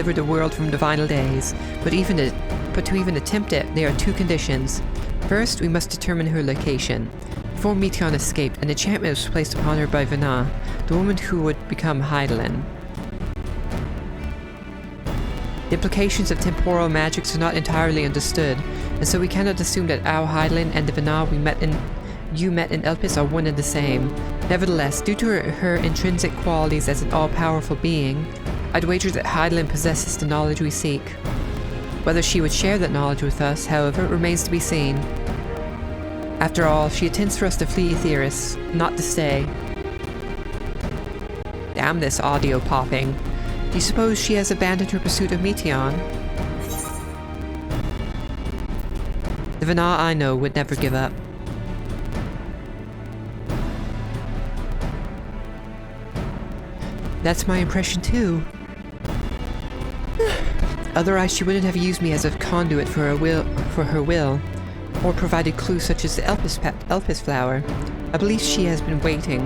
deliver the world from the final days. But to even attempt it, there are two conditions. First, we must determine her location. Before Meteon escaped, an enchantment was placed upon her by Vana, the woman who would become Heidelin. The implications of temporal magics are not entirely understood, and so we cannot assume that our Heidelin and the Vana you met in Elpis are one and the same. Nevertheless, due to her intrinsic qualities as an all-powerful being, I'd wager that Heidelin possesses the knowledge we seek. Whether she would share that knowledge with us, however, remains to be seen. After all, she intends for us to flee Aetheris, not to stay. Damn this audio popping. Do you suppose she has abandoned her pursuit of Meteon? The Vana I know would never give up. That's my impression too. Otherwise she wouldn't have used me as a conduit for her will, or provided clues such as the Elpis flower. I believe she has been waiting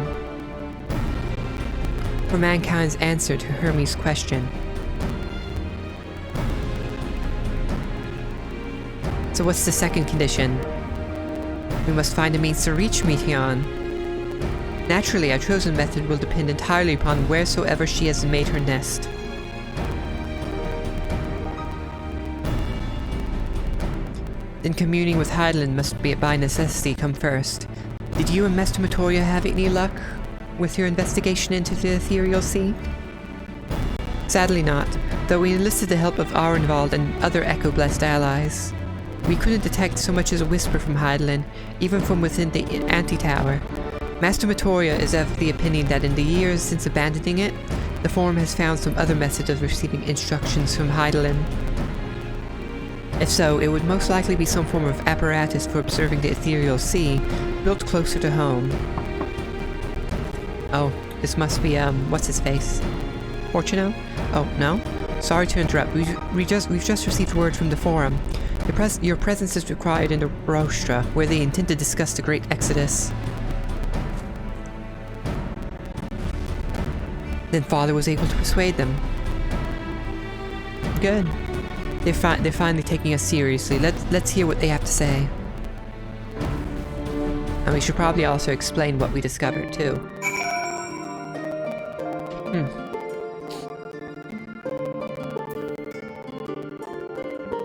for mankind's answer to Hermes' question. So what's the second condition? We must find a means to reach Meteon. Naturally, our chosen method will depend entirely upon wheresoever she has made her nest. Then communing with Heidelin must be by necessity come first. Did you and Master Matoria have any luck with your investigation into the Ethereal Sea? Sadly not, though we enlisted the help of Arenvald and other Echo-blessed allies. We couldn't detect so much as a whisper from Heidelin, even from within the Anti-Tower. Master Matoria is of the opinion that in the years since abandoning it, the Forum has found some other method of receiving instructions from Heidelin. If so, it would most likely be some form of apparatus for observing the Ethereal Sea, built closer to home. Oh, this must be, what's his face? Fortuno? Oh, no? Sorry to interrupt, we've just received word from the Forum. Your presence is required in the Rostra, where they intend to discuss the Great Exodus. Then Father was able to persuade them. Good. They're finally taking us seriously. Let's hear what they have to say. And we should probably also explain what we discovered, too.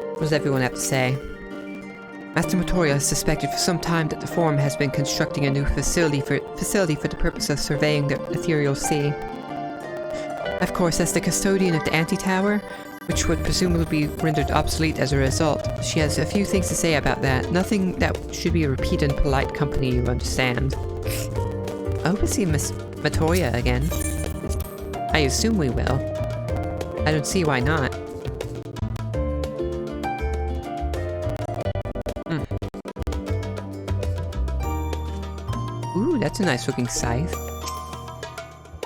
What does everyone have to say? Master Matoria has suspected for some time that the Forum has been constructing a new facility for the purpose of surveying the Ethereal Sea. Of course, as the custodian of the Anti-Tower, which would presumably be rendered obsolete as a result, she has a few things to say about that. Nothing that should be repeated in polite company, you understand. I hope we see Miss Matoria again. I assume we will. I don't see why not. Ooh, that's a nice looking scythe.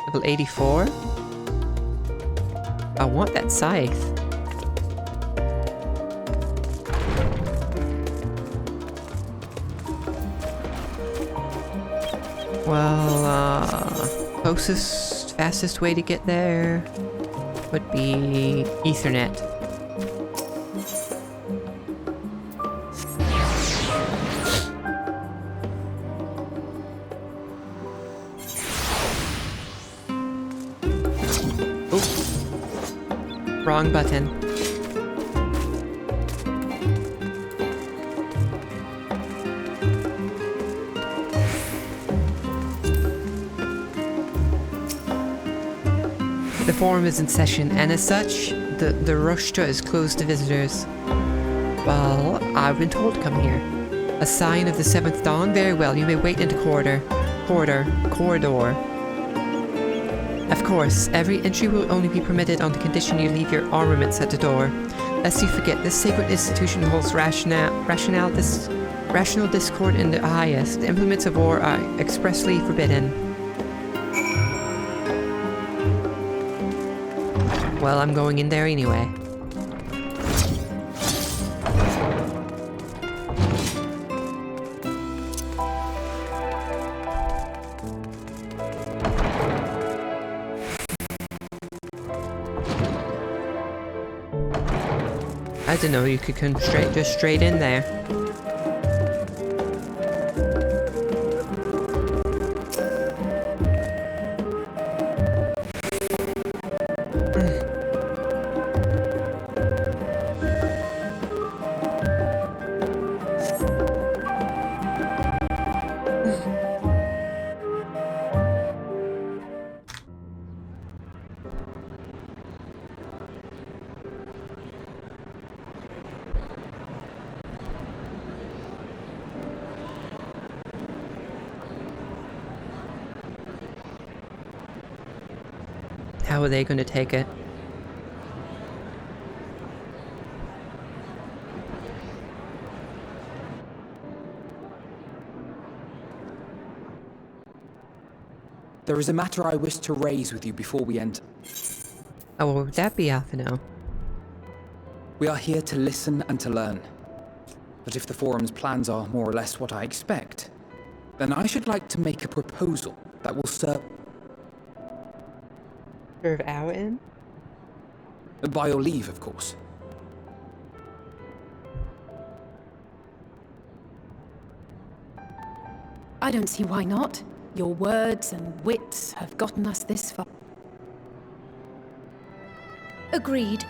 Level 84? I want that scythe. Well, closest, fastest way to get there would be Ethernet. Wrong button. The Forum is in session, and as such, the Rostra is closed to visitors. Well, I've been told to come here. A sign of the 7th dawn? Very well, you may wait in the corridor. Of course, every entry will only be permitted on the condition you leave your armaments at the door. Lest you forget, this sacred institution holds rational discord in the highest. The implements of war are expressly forbidden. Well, I'm going in there anyway. I don't know, you could come straight in there. How are they going to take it? There is a matter I wish to raise with you before we enter. Oh, what would that be, Alphino? We are here to listen and to learn. But if the forum's plans are more or less what I expect, then I should like to make a proposal that will serve our end? by your leave, of course. I don't see why not. Your words and wits have gotten us this far. Agreed.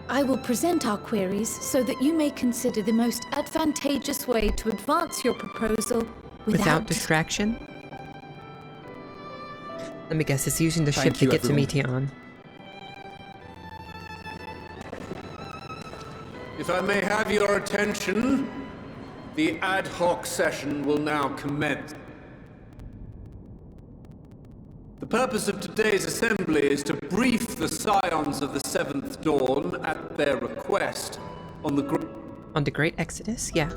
I will present our queries so that you may consider the most advantageous way to advance your proposal Without distraction? Let me guess, it's using the ship to get to Meteon. If I may have your attention, the ad hoc session will now commence. The purpose of today's assembly is to brief the Scions of the Seventh Dawn at their request on the Great Exodus? Yeah.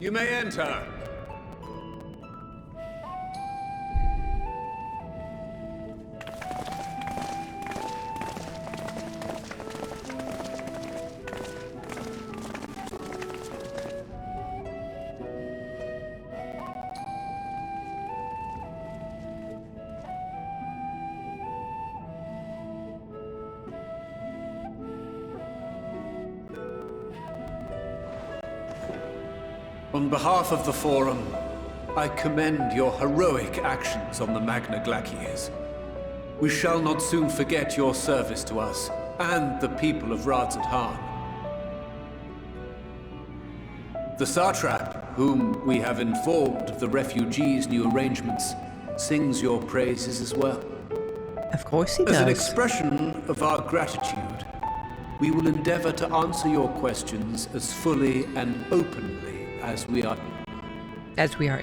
You may enter. On behalf of the Forum, I commend your heroic actions on the Magna Glaciers. We shall not soon forget your service to us and the people of Radzat-Han. The Satrap, whom we have informed of the refugees' new arrangements, sings your praises as well. Of course he does. As an expression of our gratitude, we will endeavor to answer your questions as fully and openly as we are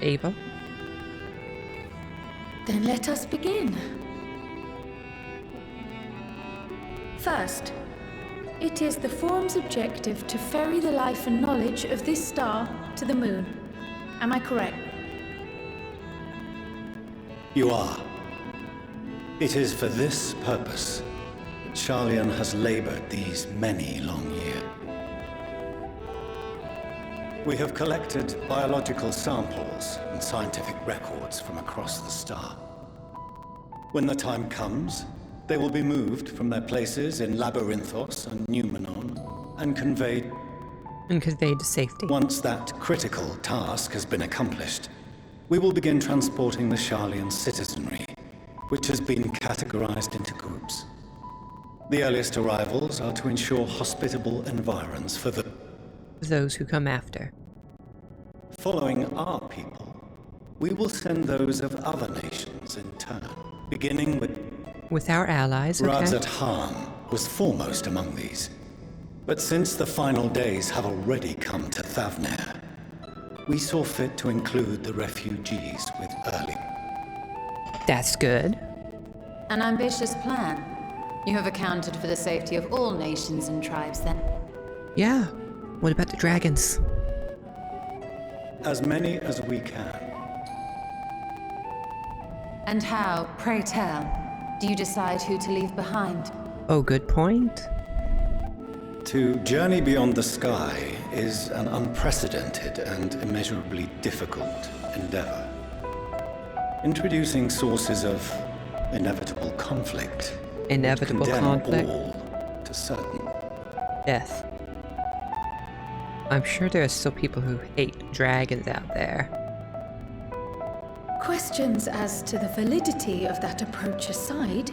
able. Then let us begin. First, it is the Forum's objective to ferry the life and knowledge of this star to the moon. Am I correct? You are. It is for this purpose that Sharlayan has labored these many long years. We have collected biological samples and scientific records from across the star. When the time comes, they will be moved from their places in Labyrinthos and Numenon and conveyed to safety. Once that critical task has been accomplished, we will begin transporting the Sharlayan citizenry, which has been categorized into groups. The earliest arrivals are to ensure hospitable environs for those who come after. Following our people, we will send those of other nations in turn, beginning with our allies, okay? Radzat-Han was foremost among these. But since the final days have already come to Thavnair, we saw fit to include the refugees with early. That's good. An ambitious plan. You have accounted for the safety of all nations and tribes then? Yeah. What about the dragons? As many as we can. And how, pray tell, do you decide who to leave behind? Oh, good point. To journey beyond the sky is an unprecedented and immeasurably difficult endeavor. Introducing sources of inevitable conflict. Inevitable conflict. All to certain. Death. I'm sure there are still people who hate dragons out there. Questions as to the validity of that approach aside,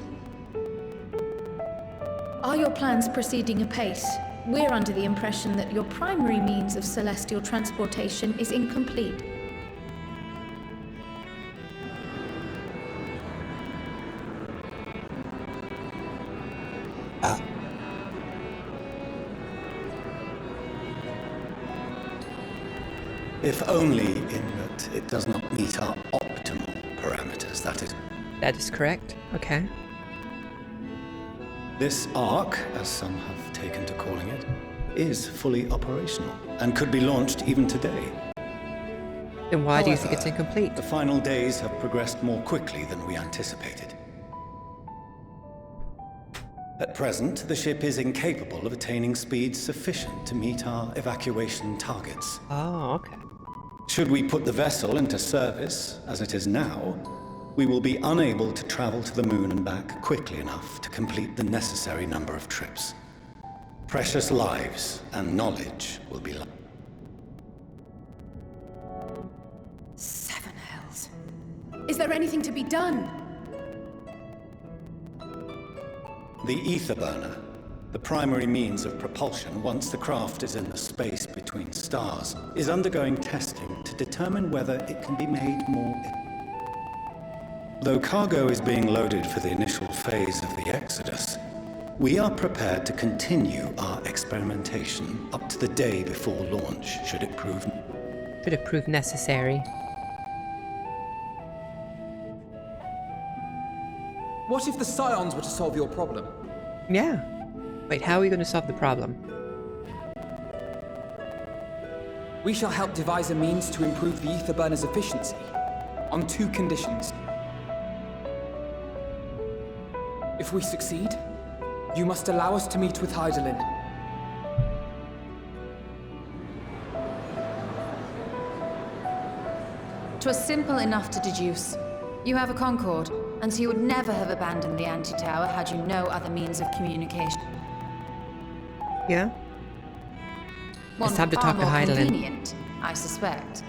are your plans proceeding apace? We're under the impression that your primary means of celestial transportation is incomplete. If only in that it does not meet our optimal parameters, that is. That is correct. Okay. This arc, as some have taken to calling it, is fully operational and could be launched even today. Then why do you think However, it's incomplete? The final days have progressed more quickly than we anticipated. At present, the ship is incapable of attaining speeds sufficient to meet our evacuation targets. Oh, okay. Should we put the vessel into service, as it is now, we will be unable to travel to the moon and back quickly enough to complete the necessary number of trips. Precious lives and knowledge will be lost. Seven hells. Is there anything to be done? The ether burner, the primary means of propulsion once the craft is in the space between stars, is undergoing testing to determine whether it can be made more. Though cargo is being loaded for the initial phase of the Exodus, we are prepared to continue our experimentation up to the day before launch, should it prove necessary. What if the Scions were to solve your problem? Yeah. Wait, how are we going to solve the problem? We shall help devise a means to improve the ether burner's efficiency, on 2 conditions. If we succeed, you must allow us to meet with Hydaelyn. "'Twas simple enough to deduce. You have a Concord, and so you would never have abandoned the anti-tower had you no other means of communication. Yeah? One It's time to far talk to more Hydaelyn. convenient, I suspect.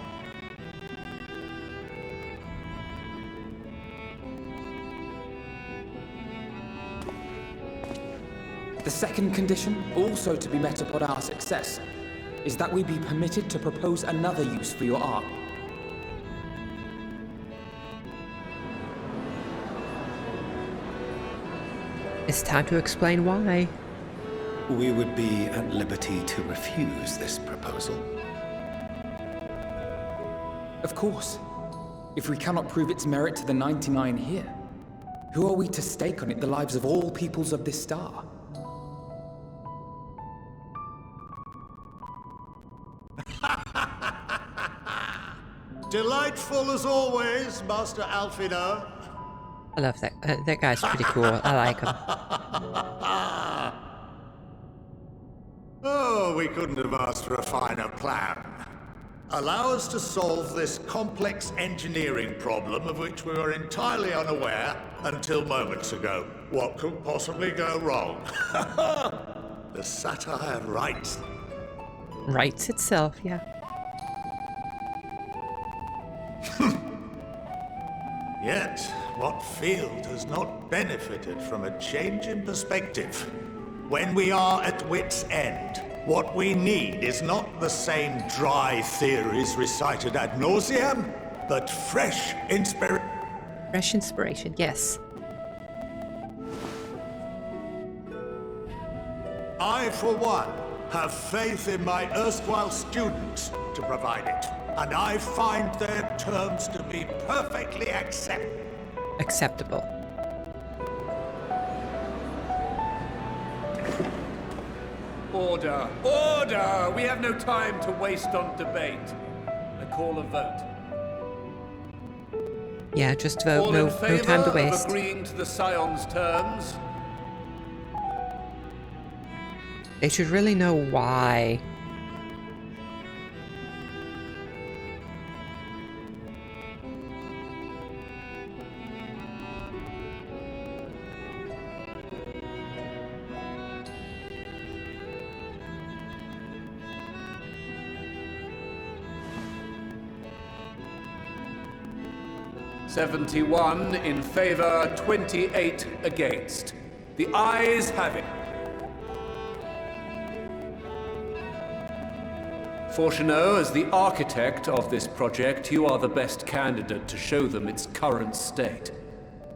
The second condition, also to be met upon our success, is that we be permitted to propose another use for your ark. It's time to explain why. We would be at liberty to refuse this proposal. Of course. If we cannot prove its merit to the 99 here, who are we to stake on it the lives of all peoples of this star? Delightful as always, Master Alfino. I love that. That guy's pretty cool. I like him. Oh, we couldn't have asked for a finer plan. Allow us to solve this complex engineering problem of which we were entirely unaware until moments ago. What could possibly go wrong? The satire writes. Writes itself, yeah. Yet, what field has not benefited from a change in perspective? When we are at wit's end, what we need is not the same dry theories recited ad nauseam, but fresh inspiration. Fresh inspiration, yes. I, for one, have faith in my erstwhile students to provide it, and I find their terms to be perfectly Acceptable. Order! Order! We have no time to waste on debate. I call a vote. Yeah, just vote. All No, in no favor time to of waste. agreeing to the Scion's terms? They should really know why. 71 in favor, 28 against. The ayes have it. Fortuneau, as the architect of this project, you are the best candidate to show them its current state.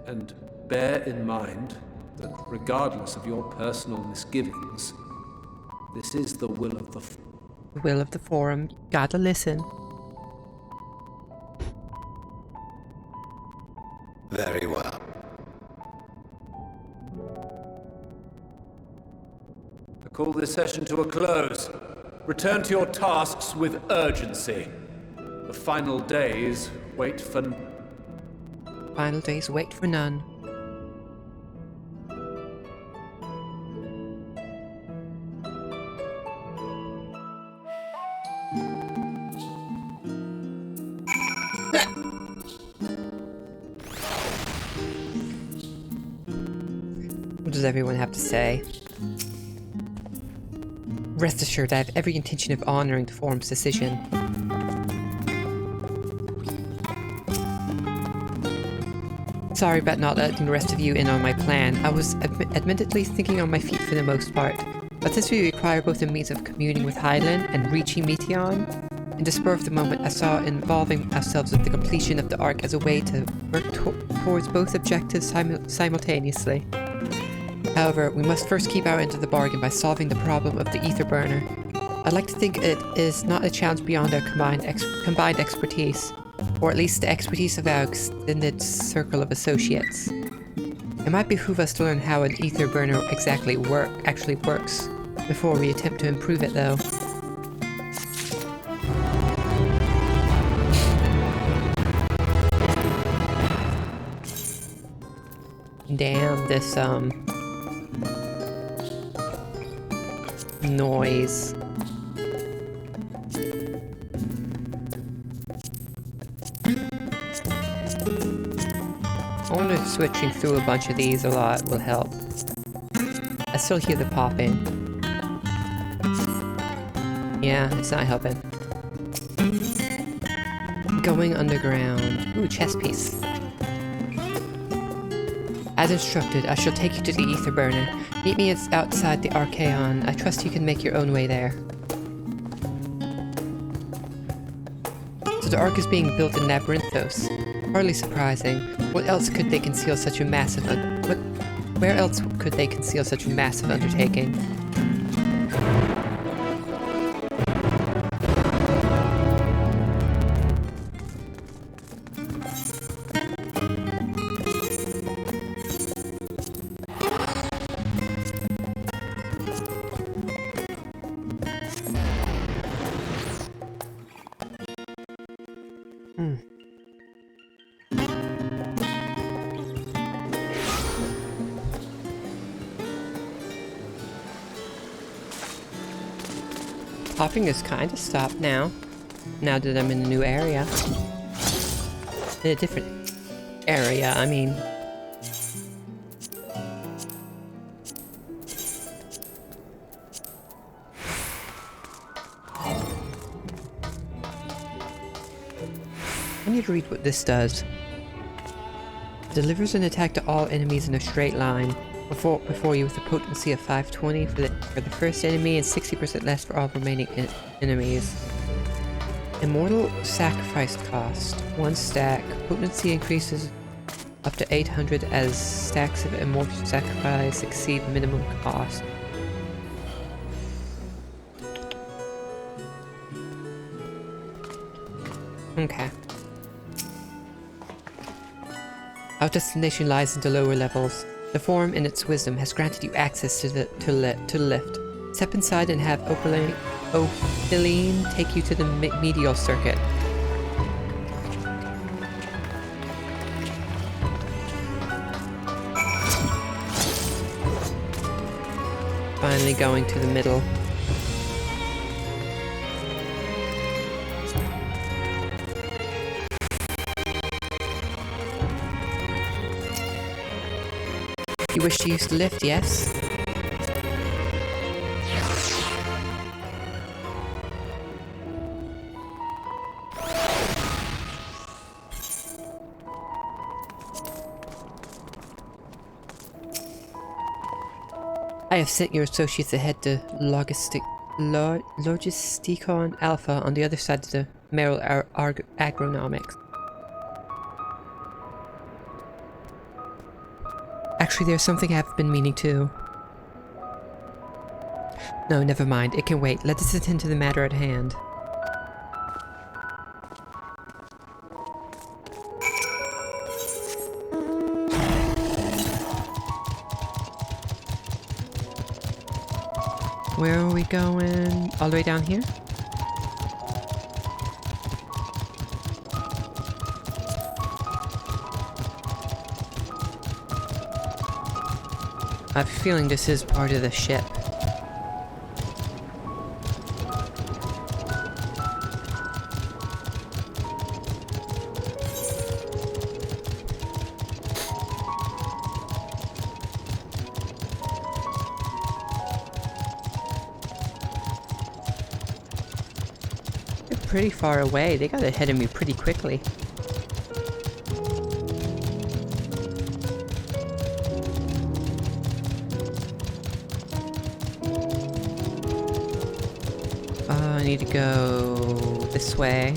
And bear in mind that regardless of your personal misgivings, this is the will of the... The will of the Forum. Gotta listen. Very well. I call this session to a close. Return to your tasks with urgency. The final days wait for... Final days wait for none. What does everyone have to say? Rest assured, I have every intention of honoring the Forum's decision. Sorry about not letting the rest of you in on my plan. I was admittedly thinking on my feet for the most part. But since we require both a means of communing with Hydaelyn and reaching Meteon, in the spur of the moment I saw involving ourselves with the completion of the Ark as a way to work towards both objectives simultaneously. However, we must first keep our end of the bargain by solving the problem of the ether burner. I'd like to think it is not a challenge beyond our combined expertise, or at least the expertise of our extended circle of associates. It might behoove us to learn how an ether burner actually works, before we attempt to improve it though. Damn, this noise. I wonder if switching through a bunch of these a lot will help. I still hear the popping. Yeah, it's not helping. Going underground. Ooh, chest piece. As instructed, I shall take you to the ether burner. Meet me outside the Archaeon. I trust you can make your own way there. So the Ark is being built in Labyrinthos. Hardly surprising. What else could they conceal such a massive where else could they conceal such a massive undertaking? Popping is kind of stopped now that I'm in a new area. In a different area, I mean. I need to read what this does. Delivers an attack to all enemies in a straight line. Before you with a potency of 520 for the first enemy and 60% less for all remaining enemies. Immortal sacrifice cost. 1 stack. Potency increases up to 800 as stacks of immortal sacrifice exceed minimum cost. Okay. Our destination lies in the lower levels. The Forum, in its wisdom, has granted you access to the lift. Step inside and have Opaline take you to the medial circuit. Finally going to the middle. You wish to use the lift, yes? I have sent your associates ahead to Logisticon Alpha on the other side of the Merrill Agronomics. Actually, there's something I've been meaning to. No, never mind. It can wait. Let us attend to the matter at hand. Where are we going? All the way down here? I have a feeling this is part of the ship. They're pretty far away. They got ahead of me pretty quickly. I need to go this way.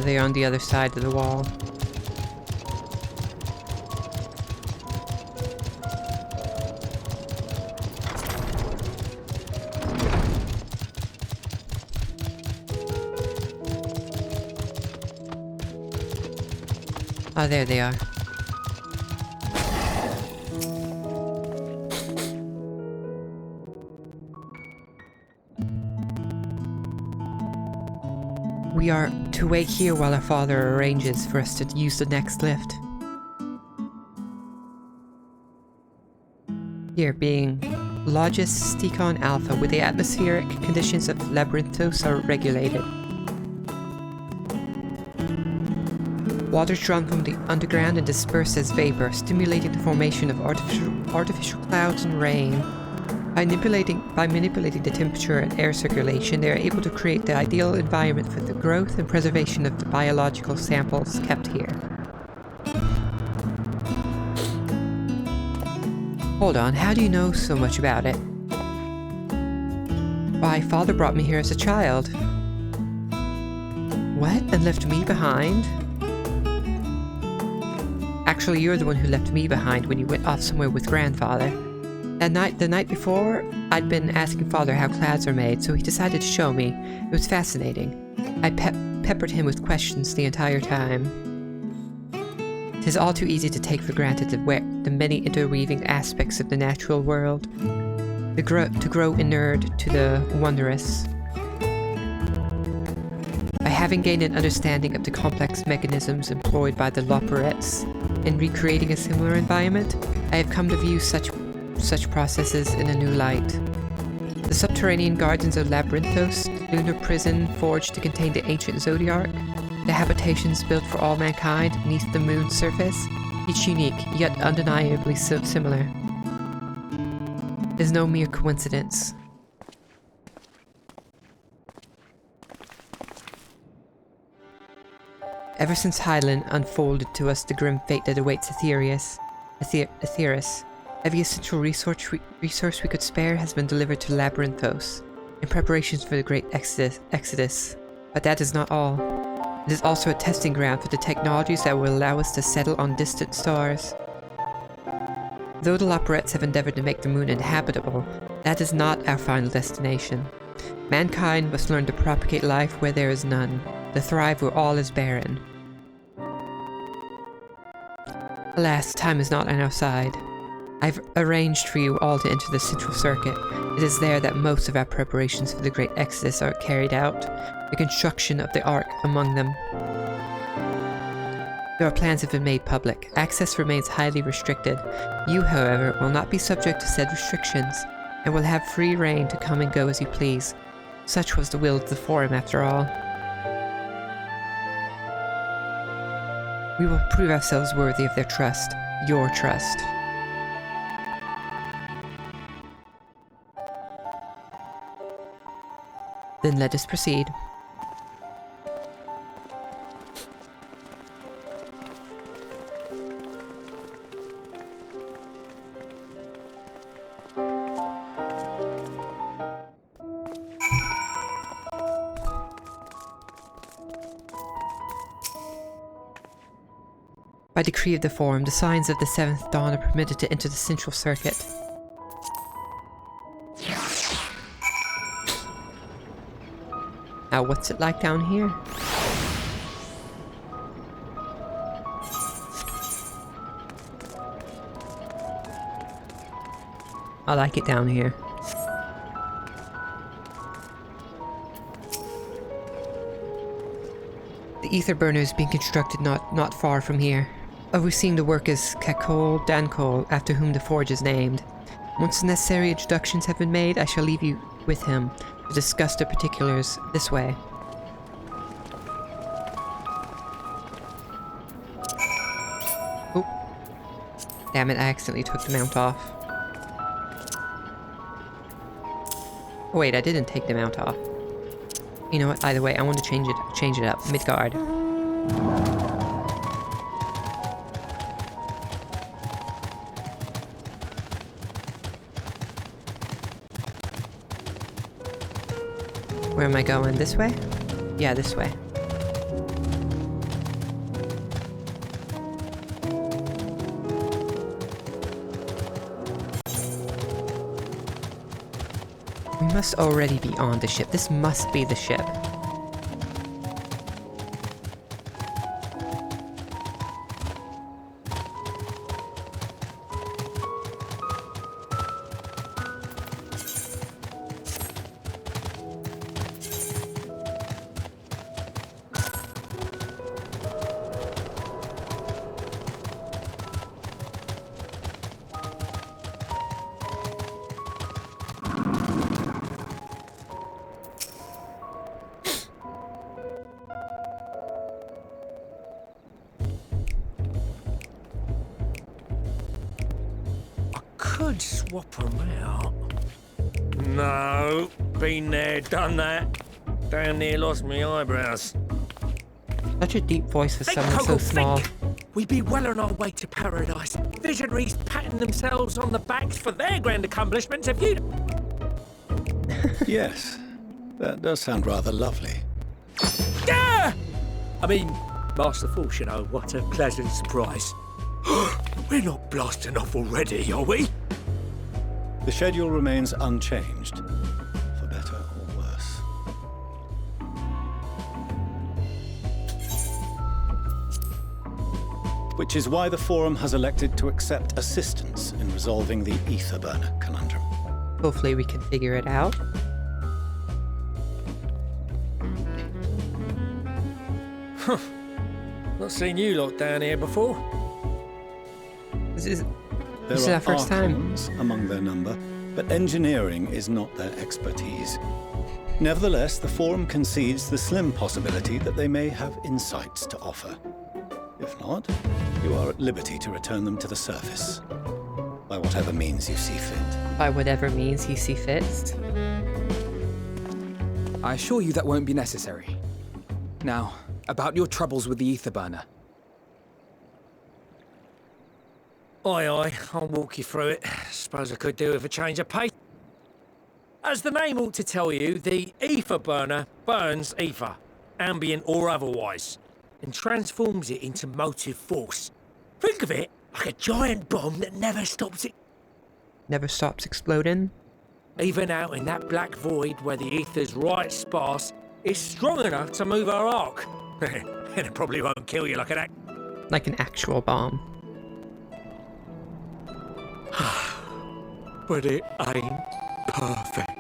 They're on the other side of the wall. Oh, there they are. We are to wait here while our father arranges for us to use the next lift. Here being Logisticon Alpha, where the atmospheric conditions of Labyrinthos are regulated. Water is drawn from the underground and dispersed as vapor, stimulating the formation of artificial clouds and rain. By manipulating the temperature and air circulation, they are able to create the ideal environment for the growth and preservation of the biological samples kept here. Hold on, how do you know so much about it? Why, father brought me here as a child. What? And left me behind? Actually, you're the one who left me behind when you went off somewhere with grandfather. The night before, I'd been asking father how clouds are made, so he decided to show me. It was fascinating. I peppered him with questions the entire time. It is all too easy to take for granted the many interweaving aspects of the natural world, to grow inured to the wondrous. By having gained an understanding of the complex mechanisms employed by the Loperettes in recreating a similar environment, I have come to view such processes in a new light. The subterranean gardens of Labyrinthos, the lunar prison forged to contain the ancient Zodiarch, the habitations built for all mankind beneath the moon's surface, each unique, yet undeniably so similar, is no mere coincidence. Ever since Hydaelyn unfolded to us the grim fate that awaits Aetherius, every essential resource we could spare has been delivered to Labyrinthos, in preparations for the great exodus. But that is not all. It is also a testing ground for the technologies that will allow us to settle on distant stars. Though the Loperettes have endeavored to make the moon inhabitable, that is not our final destination. Mankind must learn to propagate life where there is none, to thrive where all is barren. Alas, time is not on our side. I've arranged for you all to enter the central circuit. It is there that most of our preparations for the great exodus are carried out, the construction of the Ark among them. Our plans have been made public. Access remains highly restricted. You, however, will not be subject to said restrictions. and will have free reign to come and go as you please. Such was the will of the Forum, after all. We will prove ourselves worthy of their trust, your trust. Then let us proceed. By decree of the Forum, the Signs of the Seventh Dawn are permitted to enter the Central Circuit. Now, what's it like down here? I like it down here. The ether burner is being constructed not far from here. Overseeing the work is Kakol Dankol, after whom the forge is named. Once the necessary introductions have been made, I shall leave you with him to discuss the particulars this way. Oh. Damn it, I accidentally took the mount off. Oh wait, I didn't take the mount off. You know what, either way, I want to change it up. Midgard. Where am I going? This way? Yeah, this way. We must already be on the ship. This must be the ship. Could swap them out. No, been there, done that. Damn near lost me eyebrows. Such a deep voice for someone so small. We be well on our way to paradise. Visionaries patting themselves on the backs for their grand accomplishments. Have you? Yes, that does sound rather lovely. Yeah! I mean, Master Force, you know, what a pleasant surprise. We're not blasting off already, are we? The schedule remains unchanged, for better or worse. Which is why the Forum has elected to accept assistance in resolving the ether burner conundrum. Hopefully we can figure it out. Not seen you lot down here before. This is There our are first time. archons among their number, but engineering is not their expertise. Nevertheless, the Forum concedes the slim possibility that they may have insights to offer. If not, you are at liberty to return them to the surface, by whatever means you see fit. By whatever means you see fit. I assure you that won't be necessary. Now, about your troubles with the ether burner. Aye, aye, I'll walk you through it. Suppose I could do with a change of pace. As the name ought to tell you, the ether burner burns ether, ambient or otherwise, and transforms it into motive force. Think of it like a giant bomb that never stops it. Never stops exploding. Even out in that black void where the ether's right sparse, it's strong enough to move our arc. And it probably won't kill you like Like an actual bomb. But it ain't perfect.